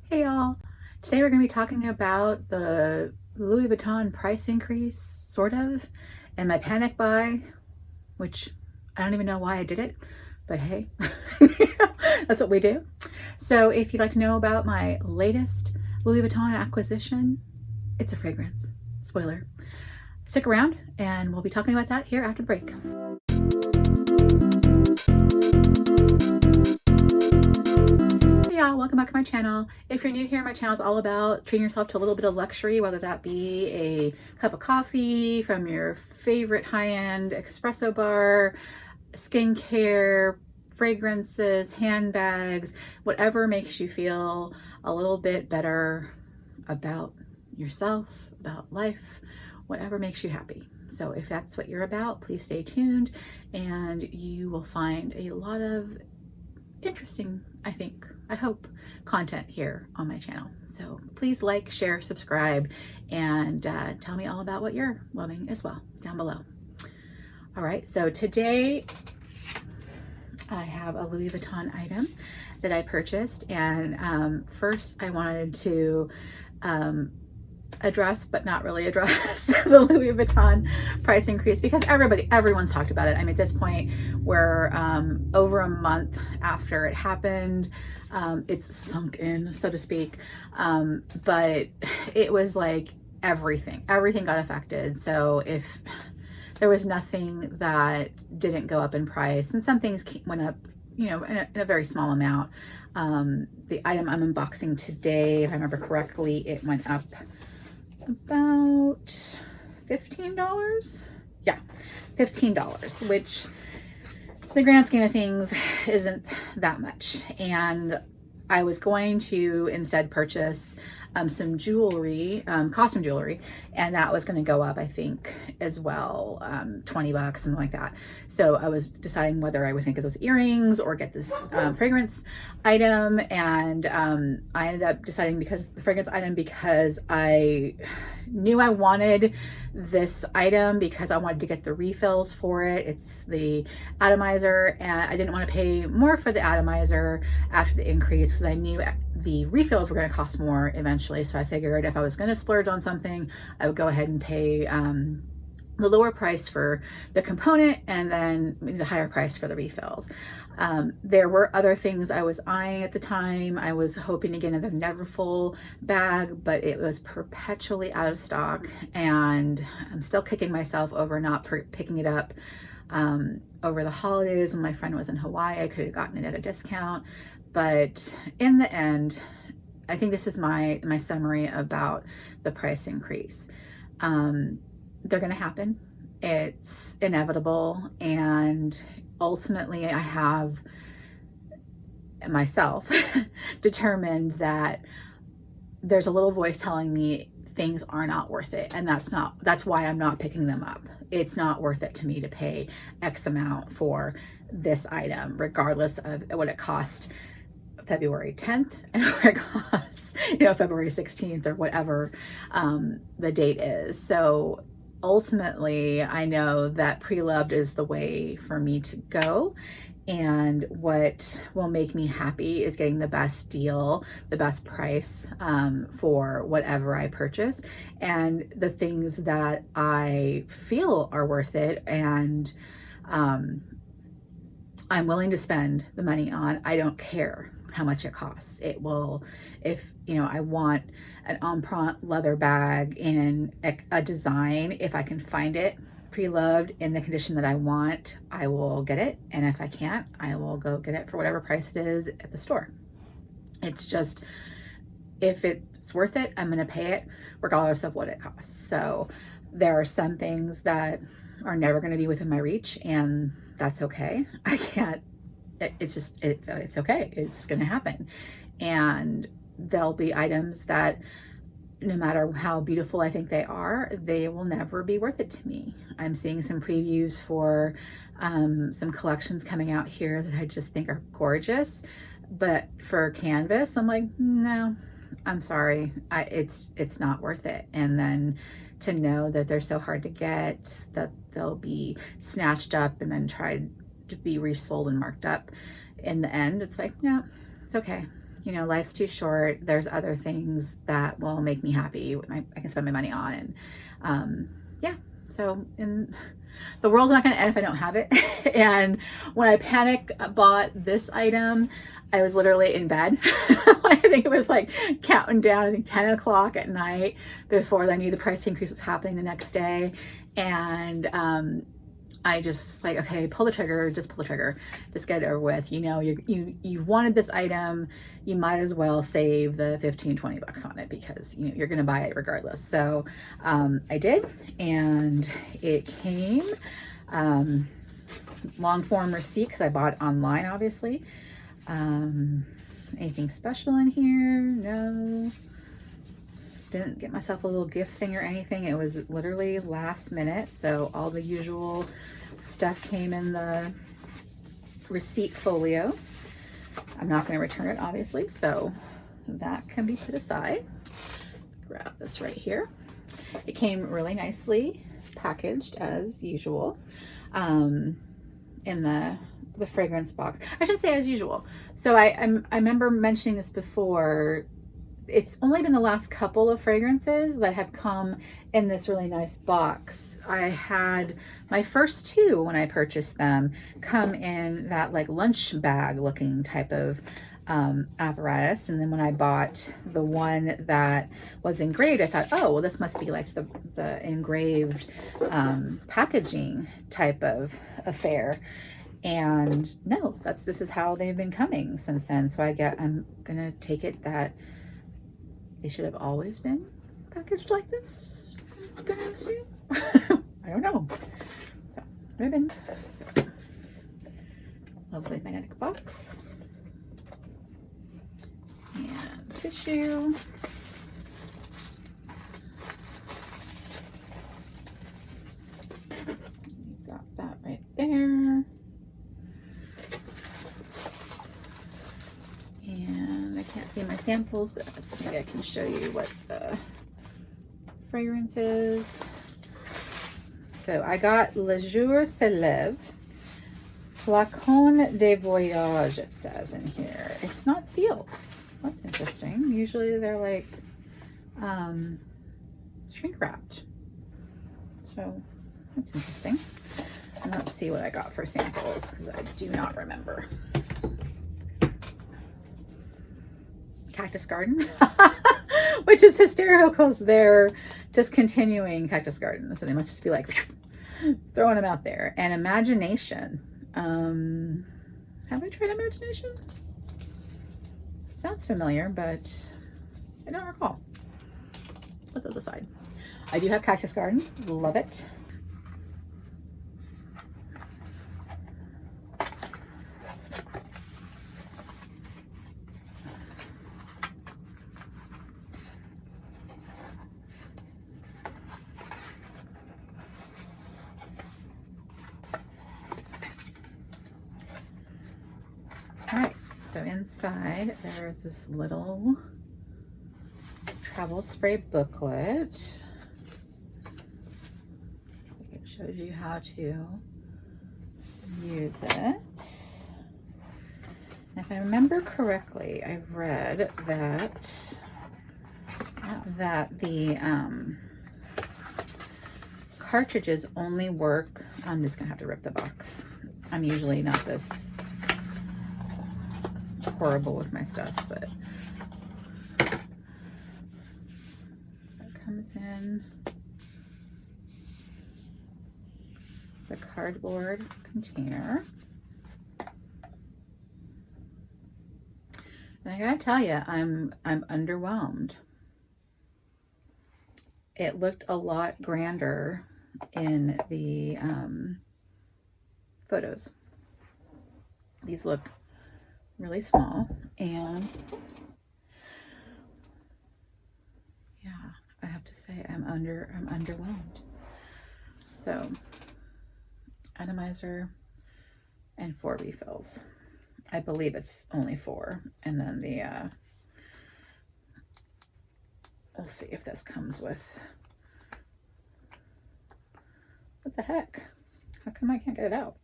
Hey y'all, today we're going to be talking about the Louis Vuitton price increase, sort of, and my panic buy, which I don't even know why I did it, but hey, that's what we do. So if you'd like to know about my latest Louis Vuitton acquisition, it's a fragrance. Spoiler. Stick around and we'll be talking about that here after the break. Hey y'all, welcome back to my channel. If you're new here, my channel is all about treating yourself to a little bit of luxury, whether that be a cup of coffee from your favorite high-end espresso bar, skincare, fragrances, handbags, whatever makes you feel a little bit better about yourself, about life, whatever makes you happy. So if that's what you're about, please stay tuned and you will find a lot of interesting, I hope, content here on my channel. So please like, share, subscribe, and tell me all about what you're loving as well down below. All right, so today I have a Louis Vuitton item that I purchased, and first I wanted to address, but not really address, the Louis Vuitton price increase, because everyone's talked about it. I mean, at this point, we're over a month after it happened. It's sunk in, so to speak. But it was like everything got affected. So if there was nothing that didn't go up in price, and some things went up, you know, in a very small amount. The item I'm unboxing today, if I remember correctly, it went up about $15. Yeah, $15, which the grand scheme of things isn't that much. And I was going to instead purchase some jewelry, costume jewelry, and that was going to go up, I think, as well, $20, something like that. So I was deciding whether I was going to get those earrings or get this fragrance item, and I ended up deciding because the fragrance item, because I knew I wanted this item because I wanted to get the refills for it. It's the atomizer, and I didn't want to pay more for the atomizer after the increase because I knew the refills were going to cost more eventually. So I figured if I was going to splurge on something, I would go ahead and pay the lower price for the component and then the higher price for the refills. There were other things I was eyeing at the time. I was hoping to get another Neverfull bag, but it was perpetually out of stock, and I'm still kicking myself over not picking it up over the holidays when my friend was in Hawaii. I could have gotten it at a discount, but in the end, I think this is my summary about the price increase. They're going to happen. It's inevitable. And ultimately, I have myself determined that there's a little voice telling me things are not worth it. And that's why I'm not picking them up. It's not worth it to me to pay X amount for this item, regardless of what it cost February 10th and where it costs, February 16th or whatever the date is. So ultimately, I know that pre-loved is the way for me to go. And what will make me happy is getting the best deal, the best price for whatever I purchase, and the things that I feel are worth it. And I'm willing to spend the money on. I don't care how much it costs. It will, if I want an empreinte leather bag in a design, if I can find it pre-loved in the condition that I want, I will get it. And if I can't, I will go get it for whatever price it is at the store. It's just, if it's worth it, I'm going to pay it regardless of what it costs. So there are some things that are never going to be within my reach, and that's okay. I can't, it's okay. It's going to happen. And there'll be items that, no matter how beautiful I think they are, they will never be worth it to me. I'm seeing some previews for some collections coming out here that I just think are gorgeous, but for canvas, I'm like, no, I'm sorry, it's not worth it. And then to know that they're so hard to get, that they'll be snatched up and then tried to be resold and marked up, in the end, it's like, no, it's okay. you know, life's too short. There's other things that will make me happy. I can spend my money on, and yeah. So the world's not going to end if I don't have it. And when I panic bought this item, I was literally in bed. I think it was like counting down, I think 10 o'clock at night before I knew the price increase was happening the next day. And I just like, okay, pull the trigger, just pull the trigger, just get it over with. You know, you wanted this item, you might as well save the 15, 20 bucks on it, because you know, you're going to buy it regardless. So I did, and it came long form receipt, because I bought it online, obviously. Anything special in here? No. Didn't get myself a little gift thing or anything. It was literally last minute, so all the usual stuff came in the receipt folio. I'm not going to return it, obviously, so that can be put aside. Grab this right here. It came really nicely packaged as usual, in the fragrance box. I should say as usual. So I remember mentioning this before. It's only been the last couple of fragrances that have come in this really nice box. I had my first two, when I purchased them, come in that like lunch bag looking type of apparatus. And then when I bought the one that was engraved, I thought, oh, well, this must be like the engraved packaging type of affair. And no, this is how they've been coming since then. So I'm gonna take it that they should have always been packaged like this, I'm gonna assume. I don't know. So, ribbon. So, lovely magnetic box. And tissue. Got that right there. And I can't see my samples, but maybe I can show you what the fragrance is. So I got Le Jour se lève, flacon de voyage, it says in here. It's not sealed. That's interesting. Usually they're like shrink wrapped. So that's interesting. And let's see what I got for samples, because I do not remember. Cactus Garden, which is hysterical because they're discontinuing Cactus Garden, so they must just be like throwing them out there. And Imagination, have I tried Imagination? Sounds familiar, but I don't recall. Put those aside. I do have Cactus Garden, love it. So inside there's this little travel spray booklet. It shows you how to use it. And if I remember correctly, I read that the cartridges only work. I'm just gonna have to rip the box. I'm usually not this horrible with my stuff, but so it comes in the cardboard container. And I gotta tell you, I'm underwhelmed. It looked a lot grander in the photos. These look really small, and oops, yeah, I have to say I'm underwhelmed. So atomizer and 4 refills. I believe it's only 4, and then the we'll see if this comes with. What the heck? How come I can't get it out?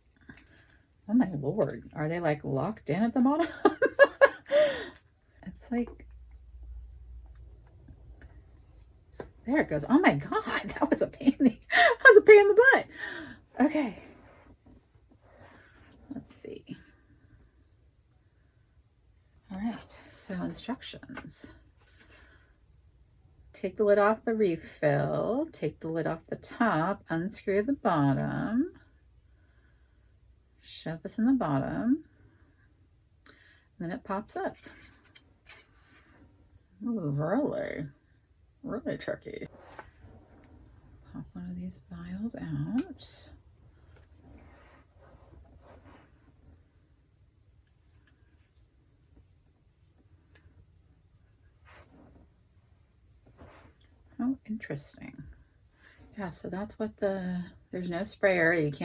Oh my lord, are they like locked in at the bottom? It's like, there it goes. Oh my God, that was a pain. That was a pain in the butt. Okay. Let's see. All right, so instructions. Take the lid off the refill, take the lid off the top, unscrew the bottom, shove this in the bottom, and then it pops up. Ooh, really tricky. Pop one of these vials out. Oh, interesting. Yeah, so that's what there's no sprayer. You can't